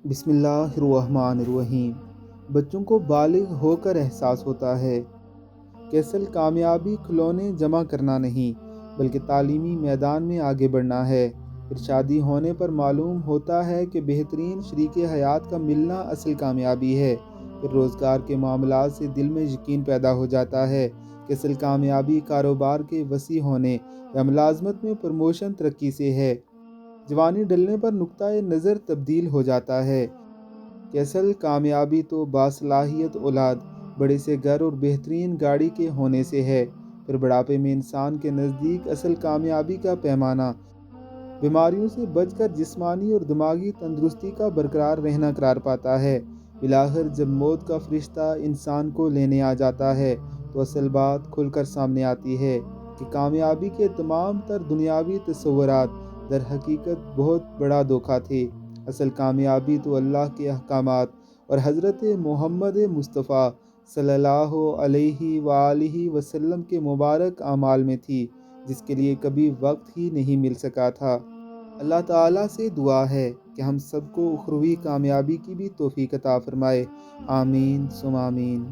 بسم اللہ الرحمن الرحیم۔ بچوں کو بالغ ہو کر احساس ہوتا ہے کہ اصل کامیابی کھلونے جمع کرنا نہیں بلکہ تعلیمی میدان میں آگے بڑھنا ہے۔ پھر شادی ہونے پر معلوم ہوتا ہے کہ بہترین شریک حیات کا ملنا اصل کامیابی ہے۔ پھر روزگار کے معاملات سے دل میں یقین پیدا ہو جاتا ہے کہ اصل کامیابی کاروبار کے وسیع ہونے یا ملازمت میں پروموشن ترقی سے ہے۔ جوانی ڈلنے پر نقطۂ نظر تبدیل ہو جاتا ہے کہ اصل کامیابی تو باصلاحیت اولاد، بڑے سے گھر اور بہترین گاڑی کے ہونے سے ہے۔ پھر بڑھاپے میں انسان کے نزدیک اصل کامیابی کا پیمانہ بیماریوں سے بچ کر جسمانی اور دماغی تندرستی کا برقرار رہنا قرار پاتا ہے۔ بالآخر جب موت کا فرشتہ انسان کو لینے آ جاتا ہے تو اصل بات کھل کر سامنے آتی ہے کہ کامیابی کے تمام تر دنیاوی تصورات در حقیقت بہت بڑا دھوکہ تھے۔ اصل کامیابی تو اللہ کے احکامات اور حضرت محمد مصطفیٰ صلی اللہ علیہ وآلہ وسلم کے مبارک اعمال میں تھی، جس کے لیے کبھی وقت ہی نہیں مل سکا تھا۔ اللہ تعالیٰ سے دعا ہے کہ ہم سب کو اخروی کامیابی کی بھی توفیق عطا فرمائے۔ آمین ثم آمین۔